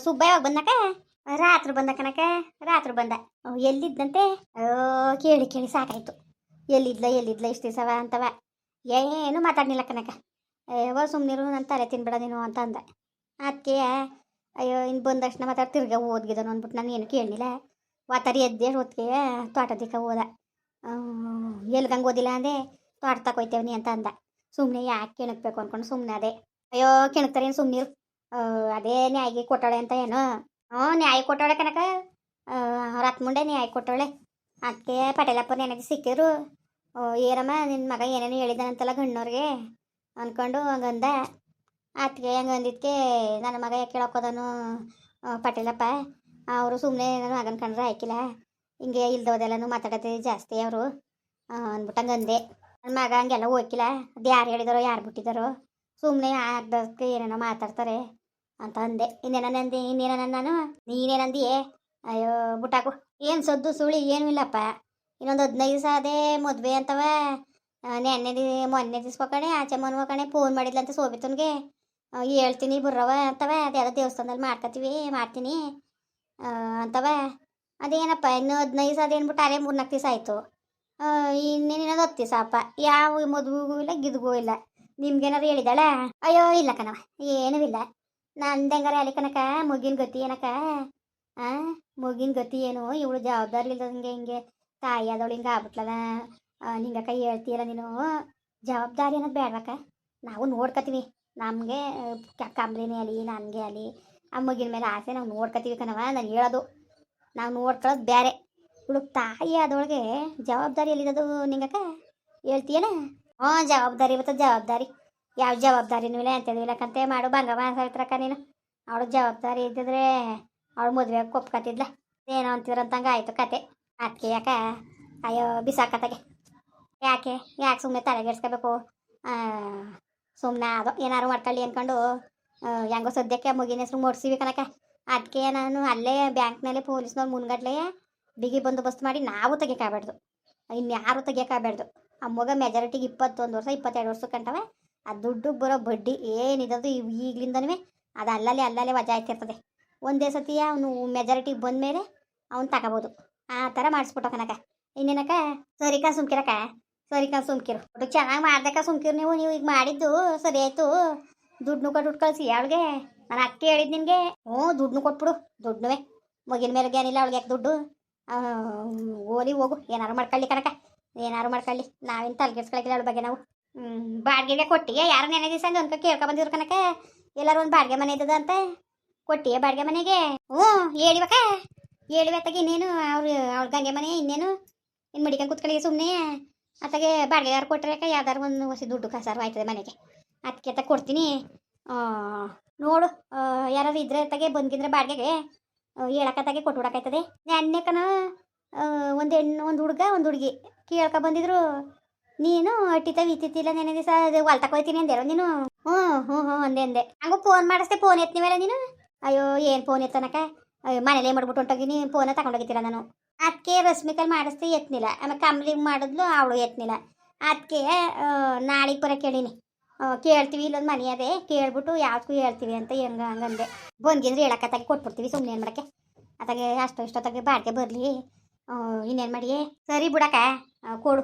ಸುಬ್ಬ ಯಾವಾಗ ಬಂದಕ? ರಾತ್ರಿ ಬಂದ ಕನಕ. ರಾತ್ರಿ ಬಂದ. ಎಲ್ಲಿದ್ದಂತೆ? ಕೇಳಿ ಕೇಳಿ ಸಾಕಾಯ್ತು. ಎಲ್ಲಿದ್ಲ ಇಷ್ಟು ದಿವಸವ ಅಂತವ. ಏನು ಮಾತಾಡ್ನಿಲ್ಲ ಕನಕ. ಅಯ್ಯೋ ಸುಮ್ಮನಿರು, ನನ್ನ ತಲೆ ತಿನ್ಬೇಡ ನೀನು ಅಂತ ಅಂದ. ಅದಕ್ಕೆ ಅಯ್ಯೋ ಇನ್ನು ಬಂದ ತಕ್ಷಣ ಮಾತಾಡಿ ತಿರ್ಗಾ ಓದ್ಗಿದನು ಅಂದ್ಬಿಟ್ಟು ನಾನು ಏನು ಕೇಳಲಿಲ್ಲ. ವಾತಾರಿ ಎದ್ದೆ ಹೊತ್ತಿಗೆ ತೋಟದಿಕ್ಕ ಹೋದ. ಎಲ್ಗಂಗೆ ಓದಿಲ್ಲ ಅಂದೆ. ತೋಟ ತಗೋಯ್ತೇವನಿ ಅಂತ ಅಂದ. ಸುಮ್ಮನೆ ಯಾಕೆ ಕೆಣಕ್ಬೇಕು ಅಂದ್ಕೊಂಡು ಸುಮ್ಮನೆ ಅದೇ. ಅಯ್ಯೋ ಕೆಣಕ್ತಾರೇನು ಸುಮ್ಮನಿರು. ಅದೇ ನ್ಯಾಯಿಗೆ ಕೊಟ್ಟಾಳೆ ಅಂತ ಏನೋ. ನ್ಯಾಯ ಕೊಟ್ಟಾಳೆ ಕನಕ. ರತ್ ಮುಂಡೆ ನ್ಯಾಯ ಕೊಟ್ಟಾಳೆ. ಅದಕ್ಕೆ ಪಟೇಲಪ್ಪನ ಏನಾದ್ರು ಸಿಕ್ಕಿದ್ರು ಏನಮ್ಮ ನಿನ್ನ ಮಗ ಏನೇನು ಹೇಳಿದಾನಂತಲ್ಲ ಗಣ್ಣವ್ರಿಗೆ ಅಂದ್ಕೊಂಡು ಹಂಗಂದ. ಅದಕ್ಕೆ ಹಂಗಂದಿದ್ದಕ್ಕೆ ನನ್ನ ಮಗ ಯಾಕೆ ಕೇಳೋಕೋದನು ಪಟೇಲಪ್ಪ. ಅವರು ಸುಮ್ಮನೆ ನನ್ನ ಮಗನ ಕಂಡ್ರೆ ಆಯ್ಕಿಲ್ಲ, ಹಿಂಗೆ ಇಲ್ದೋದೆಲ್ಲನೂ ಮಾತಾಡೋದೇ ಜಾಸ್ತಿ ಅವರು ಅಂದ್ಬಿಟ್ಟು ಹಂಗಂದೆ. ನನ್ನ ಮಗ ಹಂಗೆಲ್ಲ ಹೋಗಿಲ್ಲ, ಅದು ಯಾರು ಹೇಳಿದಾರೋ ಯಾರು ಬಿಟ್ಟಿದ್ದಾರೋ, ಸುಮ್ಮನೆ ಆಗ್ದಕ್ಕೆ ಏನೇನೋ ಮಾತಾಡ್ತಾರೆ ಅಂತ ಅಂದೆ. ಇನ್ನೇನ ನಾನು ನೀನೇನಂದಿಯೇ? ಅಯ್ಯೋ ಬುಟ್ಟಾಕು, ಏನು ಸದ್ದು ಸುಳಿ ಏನೂ ಇಲ್ಲಪ್ಪ. ಇನ್ನೊಂದು 15 ದಿವಸ ಅದೇ ಮದುವೆ ಅಂತವ. ಮೊನ್ನೆ ದಿವ್ಸ ಕಣೆ ಆಚೆ ಮನ್ವ ಕಣೆ ಫೋನ್ ಮಾಡಿದ್ಲಂತ ಸೋಬಿತನ್ಗೆ. ಹೇಳ್ತೀನಿ ಬುರ್ರವ ಅಂತವ. ಅದ್ಯಾವುದೋ ದೇವಸ್ಥಾನದಲ್ಲಿ ಮಾಡ್ತೀನಿ ಅಂತವ. ಅದೇನಪ್ಪ ಇನ್ನು 15 ದಿವಸ ಅದೇನ್ಬಿಟ್ಟು ಅದೇ 3-4 ದಿವಸ ಆಯಿತು. ಇನ್ನೇನಿನ್ನೋದು 10 ದಿವಸ ಅಪ್ಪ. ಯಾವ ಮದುವೆಗೂ ಇಲ್ಲ ಗಿದ್ಗೂ ಇಲ್ಲ. ನಿಮ್ಗೇನಾರು ಹೇಳಿದಾಳ? ಅಯ್ಯೋ ಇಲ್ಲ ಕಣವ, ಏನೂ ಇಲ್ಲ. ನಂದೆಂಗಾರ ಅಲ್ಲಿ ಕನಕ ಮುಗಿನ ಗತಿ ಏನಕ್ಕ. ಮುಗಿನ ಗತಿ ಏನು, ಇವಳು ಜವಾಬ್ದಾರಿ ಇಲ್ದಂಗೆ ಹಿಂಗೆ ತಾಯಿ ಆದವಳು ಹಿಂಗೆ ಆಗ್ಬಿಟ್ಲಲ್ಲ. ನಿಂಗಕ್ಕ ಹೇಳ್ತೀಯಲ್ಲ ನೀನು. ಜವಾಬ್ದಾರಿ ಅನ್ನೋದು ಬೇಡವಕ್ಕ. ನಾವು ನೋಡ್ಕೊತೀವಿ. ನಮಗೆ ಕಂಬ್ಲಿನೇ ಆಗಲಿ ನನಗೆ ಆಗಲಿ ಆ ಮಗಿನ ಮೇಲೆ ಆಸೆ ನಾವು ನೋಡ್ಕೊತೀವಿ ಕಣವ. ನಾನು ಹೇಳೋದು ನಾವು ನೋಡ್ಕೊಳ್ಳೋದು ಬೇರೆ. ಇವಳು ತಾಯಿ ಆದವಳಿಗೆ ಜವಾಬ್ದಾರಿ ಎಲ್ಲಿರೋದು ನಿಂಗಕ್ಕ ಹೇಳ್ತೀಯನ? ಜವಾಬ್ದಾರಿ ಇವತ್ತು ಜವಾಬ್ದಾರಿ. ಯಾವ ಜವಾಬ್ದಾರಿನೂ ಇಲ್ಲ ಅಂತೇಳಿ ಇಲ್ಲಕ್ಕಂತೆ ಮಾಡು ಬಂಗವ ಹೇಳ್ತಾರಕ್ಕ ನೀನು. ಅವಳು ಜವಾಬ್ದಾರಿ ಇದ್ದಿದ್ರೆ ಅವಳು ಮದುವೆ ಒಪ್ಕೊತಿದ್ಲ. ಏನೋ ಅಂತಿದ್ರಂತಂಗೆ ಆಯಿತು ಕತೆ. ಅದಕ್ಕೆ ಯಾಕ ಅಯ್ಯೋ ಬಿಸಾಕತ್ತಾಗೆ. ಯಾಕೆ ಸುಮ್ಮನೆ ತಲೆಗೆಡ್ಸ್ಕೋಬೇಕು? ಸುಮ್ಮನೆ ಅದು ಏನಾರು ಮಾಡ್ಕೊಳ್ಳಿ ಅಂದ್ಕೊಂಡು ಹೆಂಗೋ ಸದ್ಯಕ್ಕೆ ಮುಗಿನ ಹೆಸ್ರು ಮೂಡಿಸಿವಿ ಕನಕ. ಅದಕ್ಕೆ ನಾನು ಅಲ್ಲೇ ಬ್ಯಾಂಕ್ನಲ್ಲಿ ಪೊಲೀಸ್ನವ್ರು ಮುನ್ಗಡ್ಲೆ ಬಿಗಿ ಬಂದೋಬಸ್ತ್ ಮಾಡಿ ನಾವು ತೆಗಿಯೋಕ್ಕಾಗಬಾರ್ದು, ಇನ್ಯಾರು ತೆಗಿಯೋಕ್ಕಾಗಬಾರ್ದು. ಆ ಮಗ ಮೆಜಾರಿಟಿಗೆ 21 ವರ್ಷ 22 ವರ್ಷ ಕಂಟವೆ. ಆ ದುಡ್ಡು ಬರೋ ಬಡ್ಡಿ ಏನಿರೋದು ಈಗಲಿಂದನೂ ಅದು ಅಲ್ಲಲ್ಲೇ ವಜಾ ಆಯ್ತಿರ್ತದೆ. ಒಂದೇ ಸತಿ ಅವನು ಮೆಜಾರಿಟಿಗೆ ಬಂದಮೇಲೆ ಅವ್ನು ತಗೋಬೋದು. ಆ ಥರ ಮಾಡಿಸ್ಬಿಟ್ಟು ಕನಕ. ಇನ್ನೇನಕ್ಕ? ಸರಿಕಾ ಸುಮ್ಕಿರಕ್ಕ, ಸುಮ್ಕಿರು. ಒಟ್ಟು ಚೆನ್ನಾಗಿ ಮಾಡ್ದಕ್ಕ ಸುಮ್ಕಿರು. ನೀವು ಈಗ ಮಾಡಿದ್ದು ಸರಿ ಆಯಿತು. ದುಡ್ಡು ಕಳಿಸಿ ಅವಳಿಗೆ. ನಾನು ಅಕ್ಕೆ ಹೇಳಿದ್ದು ನಿನಗೆ. ದುಡ್ಡು ಕೊಟ್ಬಿಡು. ದುಡ್ಡುವೆ ಮಗಿನ ಮೇಲೆ ಏನಿಲ್ಲ ಅವಳಿಗೆ ಯಾಕೆ ದುಡ್ಡು. ಓಲಿ ಹೋಗು, ಏನಾರು ಮಾಡ್ಕೊಳ್ಳಿ ಕನಕ, ಏನಾರು ಮಾಡ್ಕೊಳ್ಳಿ. ನಾವೇನು ತಲೆಗೆಡ್ಸ್ಕೊಳಕಿಲ್ಲ ಅವಳ ಬಗ್ಗೆ ನಾವು. ಬಾಡಿಗೆಗೆ ಕೊಟ್ಟಿಗೆ ಯಾರು ನೆನೆ ದಿವಸ ಅನ್ಕ ಕೇಳ್ಕೊಬಂದಿದ್ರು ಕನಕ. ಎಲ್ಲರೂ ಒಂದು ಬಾಡಿಗೆ ಮನೆ ಇದ್ದದ ಅಂತ ಕೊಟ್ಟಿಗೆ ಬಾಡಿಗೆ ಮನೆಗೆ. ಹೇಳಿವತ್ತಾಗ ಇನ್ನೇನು ಅವಳ ಗಂಗೆ ಮನೆ ಇನ್ನೇನು ಇನ್ನು ಮಡಿಕೊಂಡು ಕೂತ್ಕೊಳ್ಳಿ ಸುಮ್ಮನೆ. ಅತ್ತಾಗೆ ಬಾಡಿಗೆಗಾರು ಕೊಟ್ಟರೆ ಯಾವ್ದಾರು ಒಂದು ಹೊಸ ದುಡ್ಡು ಕಸಾರು ಆಯ್ತದೆ ಮನೆಗೆ. ಅದಕ್ಕೆ ಅಂತ ಕೊಡ್ತೀನಿ. ನೋಡು ಯಾರಾದ್ರು ಇದ್ರೆ ತಗೆ ಬಂದಿದ್ರೆ ಬಾಡಿಗೆಗೆ ಹೇಳಕ್ಕತ್ತಾಗೆ ಕೊಟ್ಬಿಡಕ್ಕಾಯ್ತದೆ. ನೆನ್ನೆಕನ ಒಂದು ಹುಡುಗ ಒಂದು ಹುಡುಗಿ ಕೇಳ್ಕೊ ಬಂದಿದ್ರು. ನೀನು ಇತ್ತಿತ್ತಿಲ್ಲ ನೆನೆ ದಿವಸ ಅದು ಹೊಲ್ ತಗೋಯ್ತೀನಿ ಅಂದೇರೋ ನೀನು. ಹ್ಞೂ ಅಂದೆ. ಹಂಗೂ ಫೋನ್ ಮಾಡಿಸ್ದೆ, ಫೋನ್ ಎತ್ತನಿವಲ್ಲ ನೀನು. ಅಯ್ಯೋ ಏನು ಫೋನ್ ಎತ್ತನಕ? ಮನೇಲೇ ಮಾಡ್ಬಿಟ್ಟು ಹೊಂಟೋಗಿನಿ, ಫೋನ ತಗೊಂಡೋಗಿತ್ತಿಲ್ಲ ನಾನು. ಅದಕ್ಕೆ ರಶ್ಮಿಕಲ್ ಮಾಡಿಸ್ದೆ ಎತ್ತನಿಲ್ಲ. ಆಮೇಲೆ ಕಂಬ್ಲಿಗೆ ಮಾಡಿದ್ಲು, ಅವಳು ಎತ್ತನಿಲ್ಲ. ಅದಕ್ಕೆ ನಾಳೆಗೆ ಬರೋಕೆ ಕೇಳೀನಿ. ಕೇಳ್ತೀವಿ ಇಲ್ಲೊಂದು ಮನೆ ಅದೇ ಕೇಳ್ಬಿಟ್ಟು ಯಾವ್ದಕ್ಕೂ ಹೇಳ್ತೀವಿ ಅಂತ ಹಂಗಂದೆ. ಬಂದಿದ್ರೆ ಹೇಳಕ್ಕತ್ತಾಗೆ ಕೊಟ್ಬಿಡ್ತೀವಿ. ಸುಮ್ಮನೆ ಏನು ಮಾಡೋಕ್ಕೆ ಅತ್ತಾಗೆ ಇಷ್ಟೊತ್ತಾಗೆ ಬಾಡಿಗೆ ಬರಲಿ. ಇನ್ನೇನು ಮಾಡಿ ಸರಿ ಬಿಡಕ್ಕ.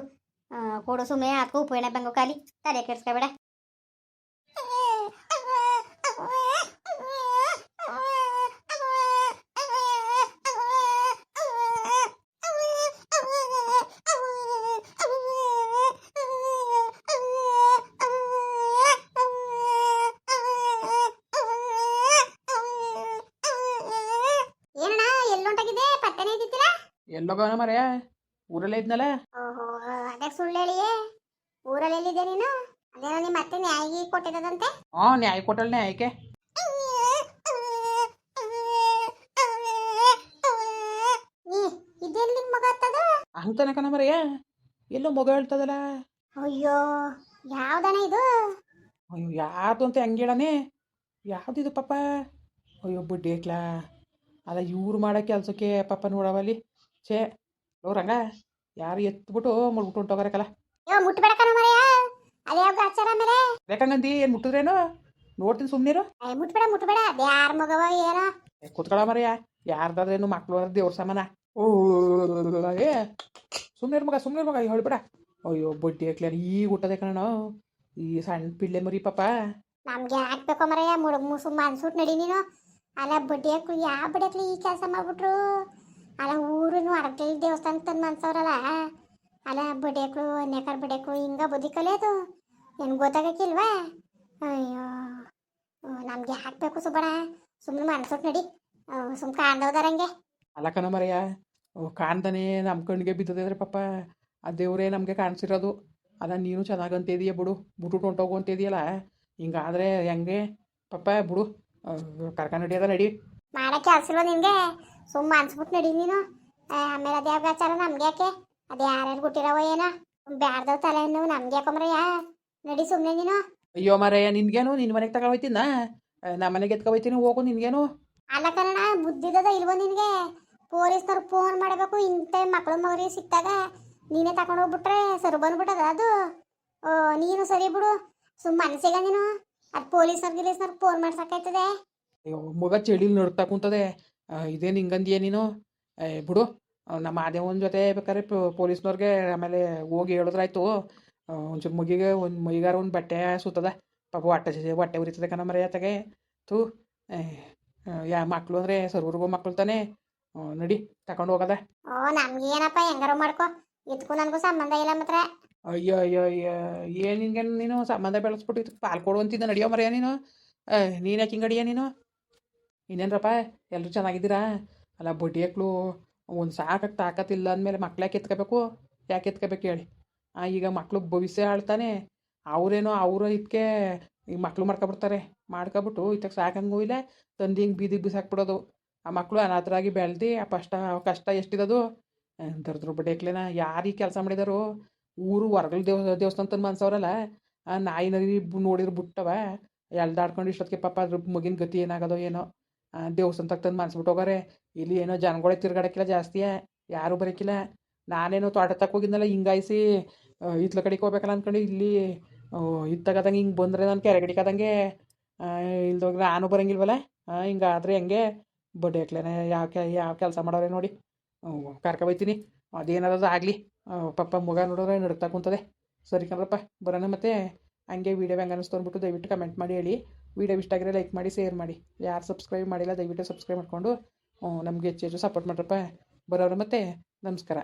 ಕೊಡು ಸುಮ್ಮನೆ. ಅದಕ್ಕೂ ಉಪಯೋಗ ಬಂಗೋ ಖಾಲಿ ತಲೆ ಕೆಡ್ಸ್ಕೊಬೇಡ. ಎಲ್ಲೋಗೋಣ ಮರೆಯ? ಊರಲ್ಲೇ ಇದ್ನಲ್ಲ. ಅದೇ ಸುಳ್ಳು ಹೇಳಿಯೇ. ಊರಲ್ಲಿ ಎಲ್ಲಿದೆ ನೀನು? ಅದೇನೋ ನಿಮ್ಮ ಮತ್ತೆ ನ್ಯಾಯ ಕೊಟ್ಟಿದ್ದದಂತೆ. ನ್ಯಾಯ ಕೊಟ್ಟಲ್ ನ್ಯಾಯಕ್ಕೆ. ಇದೇನು ನಿಮ್ಮ ಮಗ ಆಗ್ತದ? ಅಂತನಕನ ಮರೆಯ ಎಲ್ಲೋ ಮಗ ಹೇಳ್ತದಲ್ಲ. ಅಯ್ಯೋ ಯಾವ್ದಣ ಇದು? ಅಯ್ಯೋ ಯಾರ್ದು ಅಂತ ಹೆಂಗೆ ಹೇಳನೆ? ಯಾವ್ದಿದು ಪಾಪ? ಅಯ್ಯೋ ಬುಡ್ಡಿ ಐಕ್ಲಾ. ಅಲ್ಲ ಇವ್ರು ಮಾಡೋ ಕೆಲಸಕ್ಕೆ ಪಾಪ ನೋಡವಲ್ಲಿ. ಛೇ ರಂಗ, ಯಾರು ಎತ್ಬಿಟ್ಟು ಮುಡ್ಬಿಟ್ಟು ಹೊಂಟೋಗಾರಕ್ಕಲ್ಲ. ಮುಟ್ಬೇಡಕನ ಮರೆಯ. ಅದೇ ಆಚಾರ ಮೇಲೆ ಬೇಕಂಗಂದಿ ಏನು ಮುಟ್ಟಿದ್ರೇನು? ನೋಡ್ತೀನಿ ಸುಮ್ಮನಿರು. ಮುಟ್ಬೇಡ. ಯಾರ ಮಗವ ಏನೋ ಕೂತ್ಕೊಳ್ಳ ಮರೆಯ ಯಾರ್ದಾದ್ರೇನು ಮಕ್ಳು ದೇವ್ರ ಸಾಮಾನ. ಓ ಏ ಸುಮ್ಮನೆ ಮಗ ಹೇಳ್ಬೇಡ. ಅಯ್ಯೋ ಬಡ್ಡಿ ಹಾಕ್ಲಾರ ಈಗ ಊಟದೆ ಕಣ ಈ ಸಣ್ಣ ಪಿಳ್ಳೆ ಮರಿ ಪಾಪ. ನಮ್ಗೆ ಹಾಕ್ಬೇಕೋ ಮರಯ್ಯ ಸುಮ್ಮ ಅನ್ಸುಟ್ ನಡಿ ನೀನು. ಅಲ್ಲ ಬಡ್ಡಿ ಹಾಕ್ಲು ಯಾವ ಬಡ್ಡಿ ಹಾಕ್ಲಿ ಈ ಕೆಲಸ ಮಾಡ್ಬಿಟ್ರು. ಅಲ್ಲ ಊರಿನ ಹೊರಗಡೆ ದೇವಸ್ಥಾನ ತಂದು ಮನ್ಸವ್ರಲ್ಲ. ಅಲ್ಲ ಬಡ್ಡಿ ಹಾಕ್ಲು ನೇಕಾರ ಬಡ್ಡಿ ಹಾಕ್ಲು ಹಿಂಗ ಬುದ್ಧಿ ಕಲಿಯೋದು ಏನು ಗೊತ್ತಾಗಕ್ಕಿಲ್ವಾ? ಅಯ್ಯೋ ನಮ್ಗೆ ಹಾಕ್ಬೇಕು ಸುಬ್ಬಣ. ಸುಮ್ಮನೆ ಮನ್ಸುಟ್ ನಡಿ. ಸುಮ್ ಕಾಣ್ದವ್ದಾರಂಗೆ. ಅಲ್ಲ ಕಣ ಮರೆಯ ಕಾಣ್ದಾನೆ ನಮ್ಮ ಕಣ್ಣಿಗೆ ಬಿದ್ದದೆ ಅಂದ್ರೆ ಪಾಪ ಆ ದೇವರೇ ನಮಗೆ ಕಾಣಿಸಿರೋದು. ಅಲ್ಲ ನೀನು ಚೆನ್ನಾಗಿ ಅಂತಿದೀಯ ಬಿಡು, ಬಿಟ್ಟು ಹೊಂಟೋಗು ಅಂತಿದೀಯಲ್ಲ. ಹಿಂಗಾದ್ರೆ ಹೆಂಗೆ ಪಾಪ ಬಿಡು. ಕರ್ಕೊಂಡು ನಡಿಯೋದ ನಡಿ. ಮಾಡಕ್ಕೆ ಕೆಲಸ ನಿನ್ಗೆ. ಸುಮ್ಮ ಅನ್ಸ್ಬಿಟ್ಟು ನಡಿ ನೀನು. ಆಮೇಲೆ ಅದೇ ಆಚಾರ ನಮ್ಗೆ ಯಾಕೆ? ಅದು ಯಾರ್ಯಾರು ಕೊಟ್ಟಿರವ ಏನೋ ಬ್ಯಾರ್ದವ್ ತಲೆ ನೋವು ನಮ್ಗೆ ಯಾಕೊಂಬ್ರಯ್ಯ. ನಡಿ ಸುಮ್ಮನೆ ನೀನು. ಅಯ್ಯೋ ಮರೆಯ ನಿನ್ಗೇನು ನಿನ್ನ ಮನೆಗೆ ತಗೊಳ್ತೀನಿ ನಮ್ಮ ಮನೆಗೆ ಎತ್ಕೊಳ್ತೀನಿ ಹೋಗು ನಿನ್ಗೇನು. ಅಲ್ಲ ಕನ್ನಡ ಬುದ್ಧಿದದ ಇಲ್ವೋ ನಿನಗೆ? ಪೊಲೀಸ್ನವ್ರು ಫೋನ್ ಮಾಡಬೇಕು ಇಂಥ ಮಕ್ಕಳು ಮಗರಿಗೆ ಸಿಕ್ತಾಗ ನೀನೇ ತಗೊಂಡು ಹೋಗ್ಬಿಟ್ರೆ ಸರಿ ಬಂದ್ಬಿಟ್ಟದ ಅದು. ನೀನು ಸರಿ ಬಿಡು. ಸುಮ್ಮ ಮನಸ್ಸಿಗ ನೀನು ಅದು ಪೊಲೀಸ್ನವ್ರಿಗೆ ಫೋನ್ ಮಾಡ್ಸಕ್ಕಾಯ್ತದೆ. ಅಯ್ಯೋ ಮಗ ಚಳಿಲಿ ನಡ್ತಾ ಕುಂತದೆ. ಇದೇನು ಹಿಂಗಂದಿಯೇ ನೀನು? ಬಿಡು. ನಮ್ಮ ಮಾದೇವನ ಜೊತೆ ಬೇಕಾದ್ರೆ ಪೊಲೀಸ್ನವ್ರಿಗೆ ಆಮೇಲೆ ಹೋಗಿ ಹೇಳಿದ್ರಾಯ್ತು. ಒಂಚೂರು ಮಗಿಗೆ ಒಂದು ಮೈಗಾರ ಒಂದು ಬಟ್ಟೆ ಸುತ್ತದ ಪಾಪ ಹೊಟ್ಟೆ ಉರಿತದೆ ಕಣ ಮರೆಯತ್ತಾಗೆ. ಥೂ ಮಕ್ಕಳು ಅಂದರೆ ಸರ್ವರ್ಗೋ ಮಕ್ಕಳು ತಾನೇ. ನಡಿ ತಗೊಂಡು ಹೋಗದ. ನಮ್ಗೆ ಏನಪ್ಪ ಹೆಂಗಾರ ಮಾಡ್ಕೊ. ಇದಕ್ಕೂ ನನಗೂ ಸಂಬಂಧ ಇಲ್ಲ ಮಾತ್ರ. ಅಯ್ಯೋ ಅಯ್ಯೋ ಅಯ್ಯೋ ಏನು ಹಿಂಗೆ ನೀನು ಸಂಬಂಧ ಬೆಳೆಸ್ಬಿಟ್ಟು ಇದಕ್ಕೆ ಪಾಲು ಕೊಡುವಂತಿದ್ದ ನಡಿಯೋ ಮರೆಯ ನೀನು. ನೀನು ಯಾಕೆ ಹಿಂಗಡಿಯ ನೀನು? ಇನ್ನೇನ್ರಪ್ಪ ಎಲ್ಲರೂ ಚೆನ್ನಾಗಿದ್ದೀರಾ? ಅಲ್ಲ ಬಡ್ಡಿ ಹಾಕ್ಲು ಒಂದು ಸಾಕಕ್ಕೆ ತಾಕತ್ತಿಲ್ಲ ಅಂದಮೇಲೆ ಮಕ್ಳು ಯಾಕೆ ಎತ್ಕೋಬೇಕು? ಯಾಕೆ ಎತ್ಕೋಬೇಕು ಹೇಳಿ? ಈಗ ಮಕ್ಳು ಭವಿಷ್ಯ ಆಳ್ತಾನೆ. ಅವರೇನೋ ಅವರು ಇದಕ್ಕೆ ಈಗ ಮಕ್ಳು ಮಾಡ್ಕೊಬಿಡ್ತಾರೆ. ಮಾಡ್ಕೊಬಿಟ್ಟು ಇದಕ್ಕೆ ಸಾಕಂಗೂ ಇಲ್ಲ ತಂದು ಹಿಂಗೆ ಬೀದಿಗೆ ಬಿಸಾಕ್ಬಿಡೋದು. ಆ ಮಕ್ಕಳು ಅನಾಥರಾಗಿ ಬೆಳೆದು ಆ ಕಷ್ಟ ಎಷ್ಟಿರೋದು. ದರ್ದ್ರ ಬಡ್ಡಿ ಹಾಕ್ಲೇನ ಯಾರು ಈ ಕೆಲಸ ಮಾಡಿದಾರು? ಊರು ಹೊರಗಲ್ ದೇವಸ್ಥಾನ ತಂದು ಮನ್ಸವ್ರಲ್ಲ. ಆ ನಾಯಿ ನರಿ ನೋಡಿದ್ರು ಬಿಟ್ಟವ ಎಳ್ದಾಡ್ಕೊಂಡು ಇಷ್ಟೊತ್ತಿಗೆ ಪಾಪ ಅದ್ರ ಮಗಿನ ಗತಿ ಏನಾಗೋದೋ ಏನೋ. ದೇವಸ್ಥಾನ ತಂದು ಮನ್ಸ್ಬಿಟ್ಟು ಹೋಗಾರೆ. ಇಲ್ಲಿ ಏನೋ ಜನಗಳೇ ತಿರ್ಗಾಡಕ್ಕಿಲ್ಲ ಜಾಸ್ತಿಯೇ, ಯಾರೂ ಬರೋಕ್ಕಿಲ್ಲ. ನಾನೇನೋ ತೋಟ ಹೋಗಿದ್ನಲ್ಲ ಹಿಂಗಾಯಿಸಿ ಇತ್ಲ ಕಡೆಗೆ ಹೋಗ್ಬೇಕಲ್ಲ ಅಂದ್ಕೊಂಡು ಇಲ್ಲಿ ಇತ್ತಗದಂಗೆ ಹಿಂಗೆ ಬಂದರೆ ನಾನು ಕೆರೆ ಕಡಿಕದಂಗೆ ಇಲ್ದೋಗಿ ನಾನು ಬರೋಂಗಿಲ್ವಲ್ಲ. ಹಿಂಗಾದ್ರೆ ಹೆಂಗೆ? ಬಡ್ಡಿ ಹಾಕ್ಲೇನೆ ಯಾವ ಕೆಲಸ ಮಾಡೋರೆ ನೋಡಿ. ಕರ್ಕೊಬೈತೀನಿ ಅದೇನಾದ್ರು ಆಗಲಿ. ಪಾಪ ಮಗ ನೋಡಿದ್ರೆ ನಡ್ತಾ ಕುಂತದೆ. ಸರಿ ಕಣ್ರಪ್ಪ ಬರೋಣ. ಮತ್ತೆ ಹಂಗೆ ವೀಡಿಯೋ ಹೆಂಗೆ ಅನ್ನಿಸ್ತು ಅಂದ್ಬಿಟ್ಟು ದಯವಿಟ್ಟು ಕಮೆಂಟ್ ಮಾಡಿ ಹೇಳಿ. ವೀಡಿಯೋ ಇಷ್ಟ ಆಗಿದ್ರೆ ಲೈಕ್ ಮಾಡಿ ಶೇರ್ ಮಾಡಿ. ಯಾರು ಸಬ್ಸ್ಕ್ರೈಬ್ ಮಾಡಿಲ್ಲ ದಯವಿಟ್ಟು ಸಬ್ಸ್ಕ್ರೈಬ್ ಮಾಡಿಕೊಂಡು ನಮಗೆ ಹೆಚ್ಚು ಹೆಚ್ಚು ಸಪೋರ್ಟ್ ಮಾಡ್ರಪ್ಪ. ಬರೋರು ಮತ್ತೆ ನಮಸ್ಕಾರ.